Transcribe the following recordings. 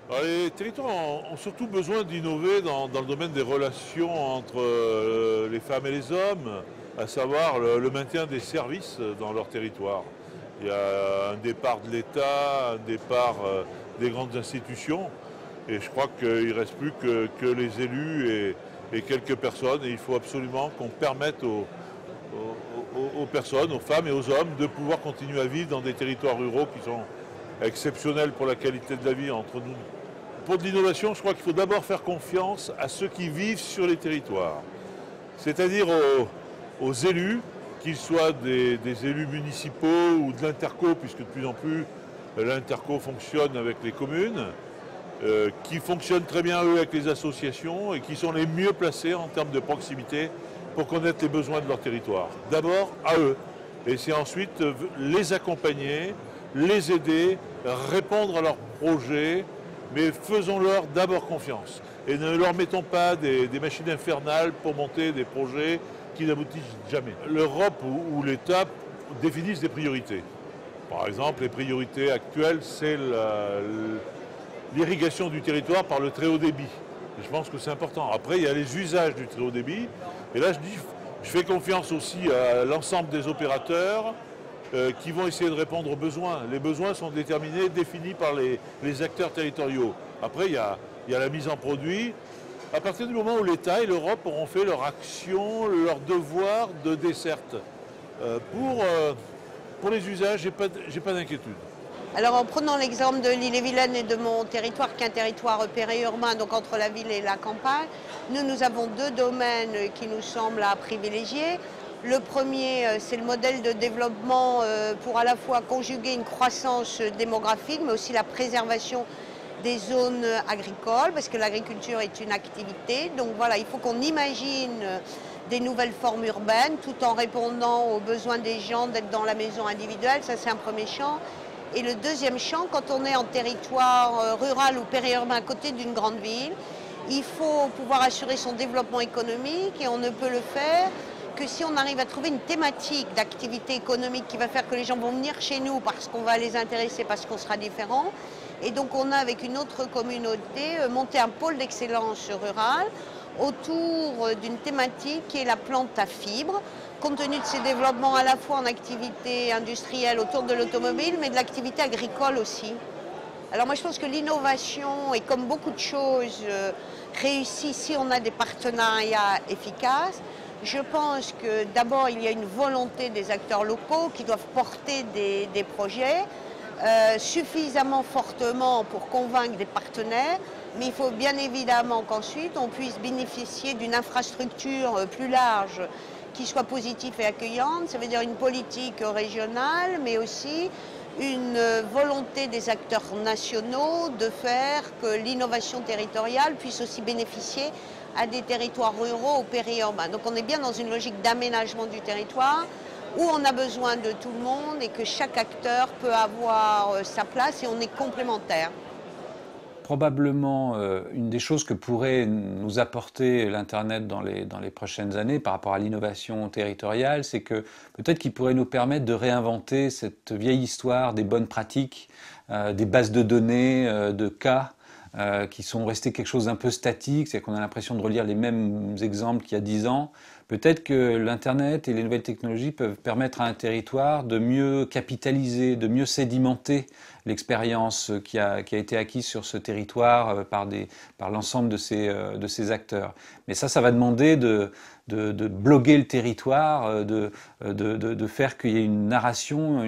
Alors, les territoires ont surtout besoin d'innover dans le domaine des relations entre les femmes et les hommes, à savoir le maintien des services dans leur territoire. Il y a un départ de l'État, un départ des grandes institutions, et je crois qu'il ne reste plus que les élus et quelques personnes, et il faut absolument qu'on permette aux personnes, aux femmes et aux hommes de pouvoir continuer à vivre dans des territoires ruraux qui sont exceptionnels pour la qualité de la vie entre nous. Pour de l'innovation, je crois qu'il faut d'abord faire confiance à ceux qui vivent sur les territoires, c'est-à-dire aux élus, qu'ils soient des élus municipaux ou de l'interco, puisque de plus en plus l'interco fonctionne avec les communes, qui fonctionnent très bien eux avec les associations et qui sont les mieux placés en termes de proximité pour connaître les besoins de leur territoire. D'abord à eux, et c'est ensuite les accompagner, les aider, répondre à leurs projets, mais faisons-leur d'abord confiance. Et ne leur mettons pas des machines infernales pour monter des projets qui n'aboutissent jamais. L'Europe ou l'État définissent des priorités. Par exemple, les priorités actuelles, c'est l'irrigation du territoire par le très haut débit. Je pense que c'est important. Après, il y a les usages du très haut débit. Et là, je fais confiance aussi à l'ensemble des opérateurs qui vont essayer de répondre aux besoins. Les besoins sont déterminés, définis par les acteurs territoriaux. Après, il y a la mise en produit. À partir du moment où l'État et l'Europe auront fait leur action, leur devoir de desserte. Pour les usages, j'ai pas d'inquiétude. Alors en prenant l'exemple de l'Ille-et-Vilaine et de mon territoire, qui est un territoire périurbain, donc entre la ville et la campagne, nous avons deux domaines qui nous semblent à privilégier. Le premier, c'est le modèle de développement pour à la fois conjuguer une croissance démographique, mais aussi la préservation des zones agricoles, parce que l'agriculture est une activité. Donc voilà, il faut qu'on imagine des nouvelles formes urbaines, tout en répondant aux besoins des gens d'être dans la maison individuelle. Ça, c'est un premier champ. Et le deuxième champ, quand on est en territoire rural ou périurbain à côté d'une grande ville, il faut pouvoir assurer son développement économique, et on ne peut le faire que si on arrive à trouver une thématique d'activité économique qui va faire que les gens vont venir chez nous parce qu'on va les intéresser, parce qu'on sera différent. Et donc on a, avec une autre communauté, monté un pôle d'excellence rurale autour d'une thématique qui est la plante à fibres, compte tenu de ses développements à la fois en activité industrielle autour de l'automobile, mais de l'activité agricole aussi. Alors moi je pense que l'innovation, et comme beaucoup de choses, réussit si on a des partenariats efficaces. Je pense que d'abord il y a une volonté des acteurs locaux qui doivent porter des projets suffisamment fortement pour convaincre des partenaires, mais il faut bien évidemment qu'ensuite on puisse bénéficier d'une infrastructure plus large qui soit positive et accueillante. Ça veut dire une politique régionale, mais aussi une volonté des acteurs nationaux de faire que l'innovation territoriale puisse aussi bénéficier à des territoires ruraux ou périurbains. Donc on est bien dans une logique d'aménagement du territoire où on a besoin de tout le monde et que chaque acteur peut avoir sa place et on est complémentaires. Probablement, une des choses que pourrait nous apporter l'Internet dans les prochaines années par rapport à l'innovation territoriale, c'est que peut-être qu'il pourrait nous permettre de réinventer cette vieille histoire des bonnes pratiques, des bases de données, de cas, qui sont restés quelque chose d'un peu statique, c'est qu'on a l'impression de relire les mêmes exemples qu'il y a 10 ans. Peut-être que l'Internet et les nouvelles technologies peuvent permettre à un territoire de mieux capitaliser, de mieux sédimenter l'expérience qui a été acquise sur ce territoire par l'ensemble de ces acteurs. Mais ça va demander de bloguer le territoire, de faire qu'il y ait une narration,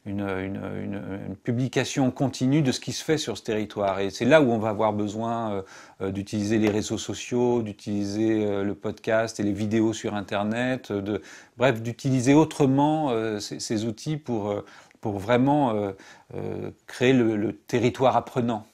une publication continue de ce qui se fait sur ce territoire. Et c'est là où on va avoir besoin d'utiliser les réseaux sociaux, d'utiliser le podcast et les vidéos sur Internet, bref, d'utiliser autrement ces outils pour vraiment créer le territoire apprenant.